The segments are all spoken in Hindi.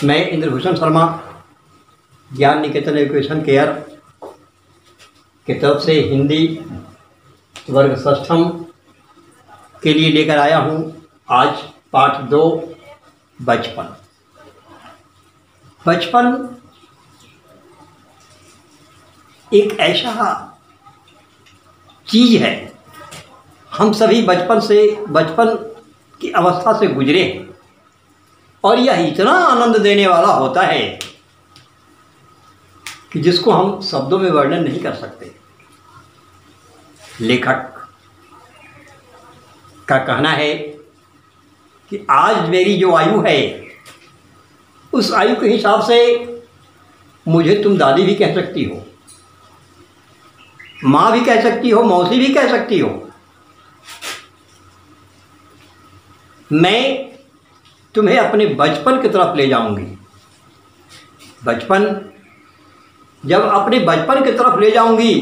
मैं इंद्रभूषण शर्मा ज्ञान निकेतन एजुकेशन केयर की तरफ से हिंदी वर्ग षष्ठम के लिए लेकर आया हूँ आज पाठ 2 बचपन। बचपन एक ऐसा चीज़ है, हम सभी बचपन की अवस्था से गुजरे हैं और यह इतना आनंद देने वाला होता है कि जिसको हम शब्दों में वर्णन नहीं कर सकते। लेखक का कहना है कि आज मेरी जो आयु है उस आयु के हिसाब से मुझे तुम दादी भी कह सकती हो, माँ भी कह सकती हो, मौसी भी कह सकती हो। मैं तुम्हें अपने बचपन की तरफ ले जाऊंगी। जब अपने बचपन की तरफ ले जाऊंगी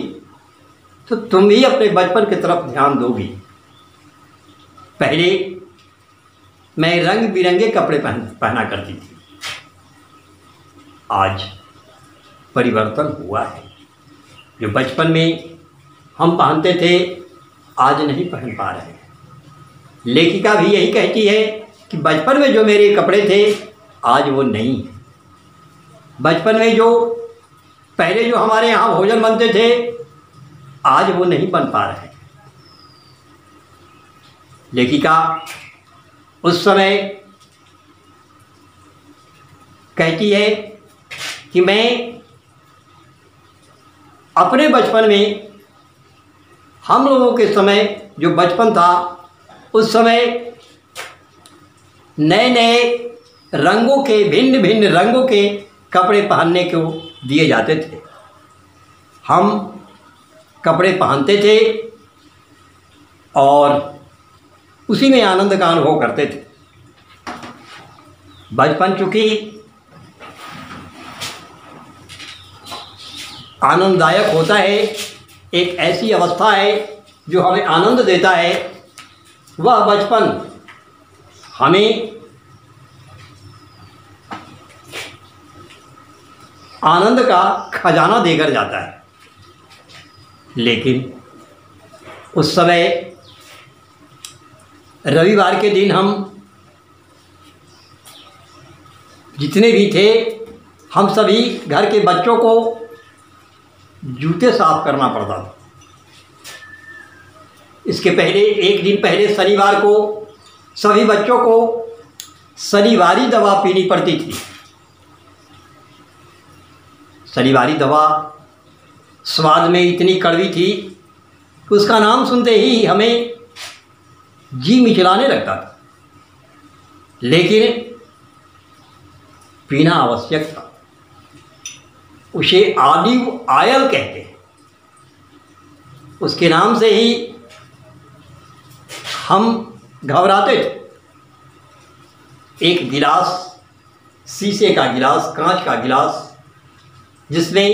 तो तुम भी अपने बचपन की तरफ ध्यान दोगी। पहले मैं रंग बिरंगे कपड़े पहना करती थी, आज परिवर्तन हुआ है। जो बचपन में हम पहनते थे आज नहीं पहन पा रहे हैं। लेखिका भी यही कहती है कि बचपन में जो मेरे कपड़े थे आज वो नहीं है। बचपन में जो पहले जो हमारे यहाँ भोजन बनते थे आज वो नहीं बन पा रहे। लेखिका उस समय कहती है कि मैं अपने बचपन में, हम लोगों के समय जो बचपन था उस समय नए नए रंगों के, भिन्न भिन्न रंगों के कपड़े पहनने को दिए जाते थे। हम कपड़े पहनते थे और उसी में आनंद का अनुभव करते थे। बचपन चूँकि आनंददायक होता है, एक ऐसी अवस्था है जो हमें आनंद देता है, वह बचपन हमें आनंद का खजाना देकर जाता है। लेकिन उस समय रविवार के दिन हम जितने भी थे, हम सभी घर के बच्चों को जूते साफ करना पड़ता था। इसके पहले एक दिन पहले शनिवार को सभी बच्चों को शनिवारी दवा पीनी पड़ती थी। शनिवारी दवा स्वाद में इतनी कड़वी थी कि उसका नाम सुनते ही हमें जी मिचलाने लगता था, लेकिन पीना आवश्यक था। उसे ऑलिव ऑयल कहते हैं। उसके नाम से ही हम घबराते थे। एक गिलास, शीशे का गिलास, कांच का गिलास, जिसमें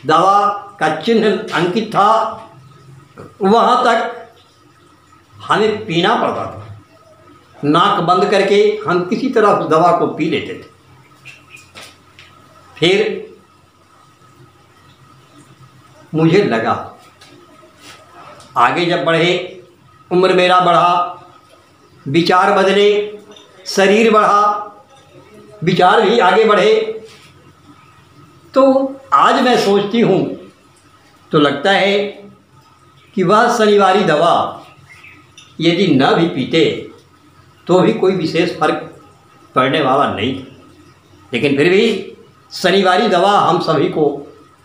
दवा का चिन्ह अंकित था, वहाँ तक हमें पीना पड़ता था। नाक बंद करके हम किसी तरह उस दवा को पी लेते थे। फिर मुझे लगा आगे जब बढ़े, उम्र मेरा बढ़ा, विचार बदले, शरीर बढ़ा, विचार भी आगे बढ़े, तो आज मैं सोचती हूँ तो लगता है कि वह शनिवारी दवा यदि न भी पीते तो भी कोई विशेष फर्क पड़ने वाला नहीं था। लेकिन फिर भी शनिवारी दवा हम सभी को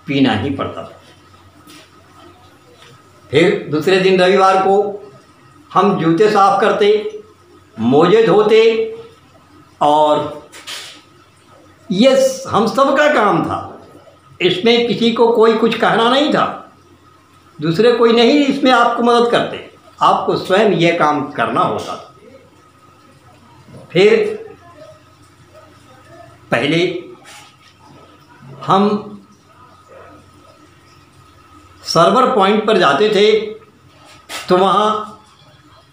पीना ही पड़ता था। फिर दूसरे दिन रविवार को हम जूते साफ करते, मोजे धोते, और ये हम सब का काम था। इसमें किसी को कोई कुछ कहना नहीं था, दूसरे कोई नहीं इसमें आपको मदद करते, आपको स्वयं यह काम करना होता था। फिर पहले हम सर्वर पॉइंट पर जाते थे तो वहाँ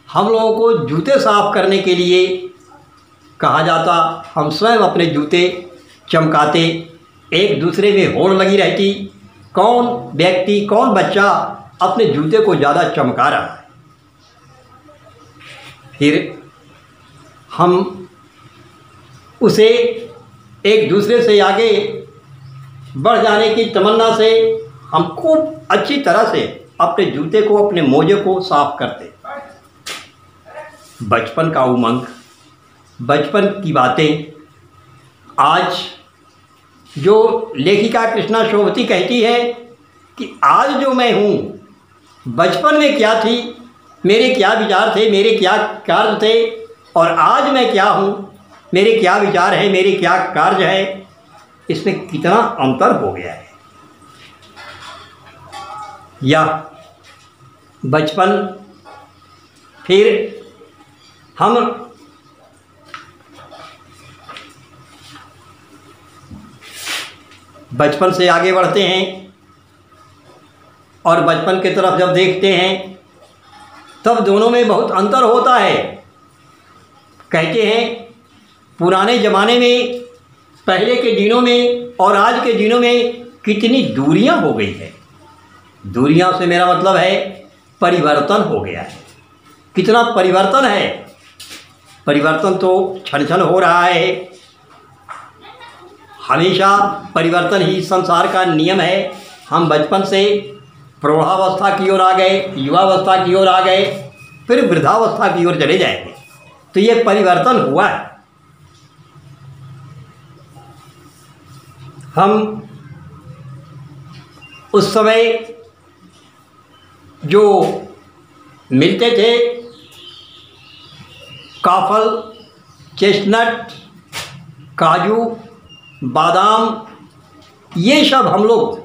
हम लोगों को जूते साफ करने के लिए कहा जाता, हम स्वयं अपने जूते चमकाते, एक दूसरे में होड़ लगी रहती, कौन व्यक्ति कौन बच्चा अपने जूते को ज़्यादा चमका रहा है। फिर हम उसे एक दूसरे से आगे बढ़ जाने की तमन्ना से हम खूब अच्छी तरह से अपने जूते को, अपने मोजे को साफ करते। बचपन का उमंग, बचपन की बातें। आज जो लेखिका कृष्णा शोभती कहती है कि आज जो मैं हूँ, बचपन में क्या थी, मेरे क्या विचार थे, मेरे क्या कार्य थे, और आज मैं क्या हूँ, मेरे क्या विचार हैं, मेरे क्या कार्य है, इसमें कितना अंतर हो गया है। या बचपन, फिर हम बचपन से आगे बढ़ते हैं और बचपन की तरफ जब देखते हैं तब दोनों में बहुत अंतर होता है। कहते हैं पुराने ज़माने में, पहले के दिनों में और आज के दिनों में कितनी दूरियां हो गई है। दूरियां से मेरा मतलब है परिवर्तन हो गया है। कितना परिवर्तन है, परिवर्तन तो क्षण क्षण हो रहा है। हमेशा परिवर्तन ही संसार का नियम है। हम बचपन से प्रौढ़ावस्था की ओर आ गए, युवावस्था की ओर आ गए, फिर वृद्धावस्था की ओर चले जाएंगे, तो ये परिवर्तन हुआ है। हम उस समय जो मिलते थे, काफल, चेस्टनट, काजू, बादाम, ये सब हम लोग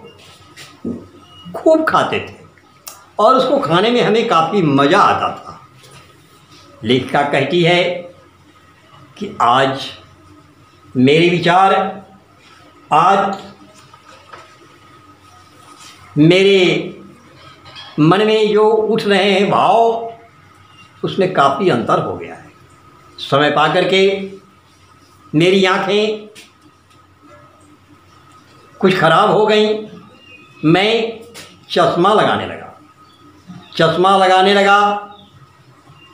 खूब खाते थे और उसको खाने में हमें काफ़ी मज़ा आता था। लेखिका कहती है कि आज मेरे विचार, आज मेरे मन में जो उठ रहे हैं भाव, उसमें काफ़ी अंतर हो गया है। समय पा करके मेरी आँखें कुछ ख़राब हो गई, मैं चश्मा लगाने लगा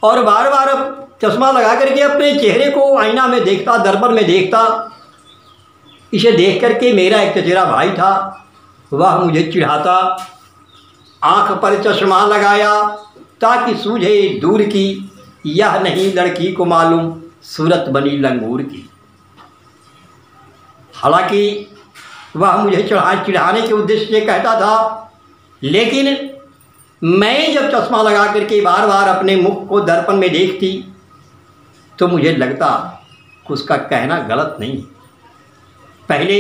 और बार बार चश्मा लगा करके अपने चेहरे को आईना में देखता, दर्पण में देखता। इसे देख करके मेरा एक चचेरा भाई था, वह मुझे चिढ़ाता, आँख पर चश्मा लगाया ताकि सूझे दूर की, यह नहीं लड़की को मालूम सूरत बनी लंगूर की। हालांकि वह मुझे चिढ़ाने के उद्देश्य से कहता था, लेकिन मैं जब चश्मा लगा करके बार बार अपने मुख को दर्पण में देखती तो मुझे लगता कि उसका कहना गलत नहीं। पहले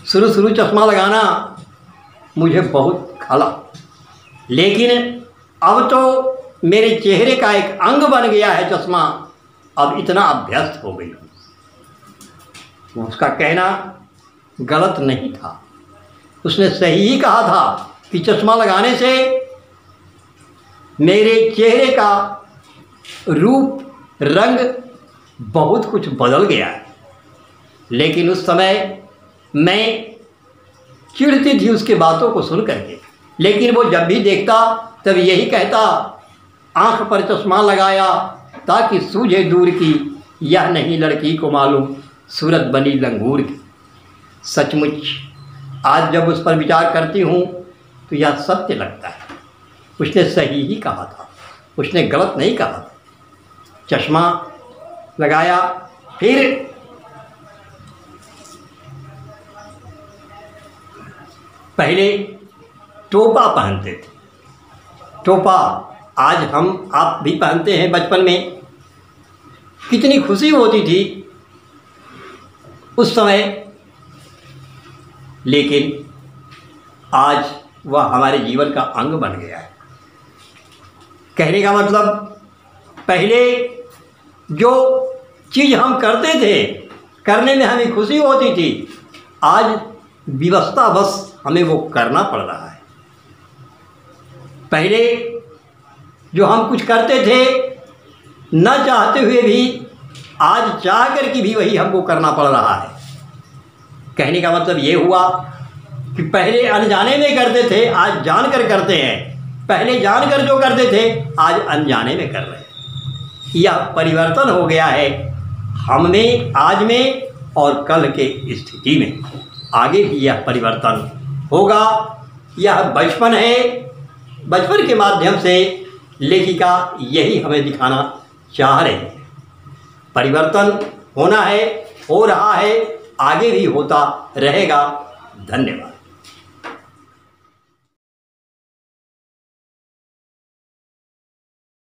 शुरू चश्मा लगाना मुझे बहुत खला, लेकिन अब तो मेरे चेहरे का एक अंग बन गया है चश्मा। अब इतना अभ्यस्त हो गई हूँ। उसका कहना गलत नहीं था, उसने सही ही कहा था कि चश्मा लगाने से मेरे चेहरे का रूप, रंग बहुत कुछ बदल गया है। लेकिन उस समय मैं चिढ़ती थी उसके बातों को सुन करके, लेकिन वो जब भी देखता तब यही कहता, आँख पर चश्मा लगाया ताकि सूझे दूर की, यह नहीं लड़की को मालूम सूरत बनी लंगूर की। सचमुच आज जब उस पर विचार करती हूँ तो यह सत्य लगता है। उसने सही ही कहा था, उसने गलत नहीं कहा था। चश्मा लगाया, फिर पहले टोपा पहनते थे। टोपा आज हम आप भी पहनते हैं। बचपन में कितनी खुशी होती थी उस समय, लेकिन आज वह हमारे जीवन का अंग बन गया है। कहने का मतलब, पहले जो चीज़ हम करते थे, करने में हमें खुशी होती थी, आज विवशतावश हमें वो करना पड़ रहा है। पहले जो हम कुछ करते थे न चाहते हुए भी, आज चाह कर के भी वही हमको करना पड़ रहा है। कहने का मतलब ये हुआ कि पहले अनजाने में करते थे, आज जानकर करते हैं। पहले जानकर जो करते थे, आज अनजाने में कर रहे हैं। यह परिवर्तन हो गया है हम में, आज में और कल के स्थिति में। आगे भी यह परिवर्तन होगा। यह बचपन है, बचपन के माध्यम से लेखिका यही हमें दिखाना चाह रही है। परिवर्तन होना है, हो रहा है, आगे भी होता रहेगा। धन्यवाद।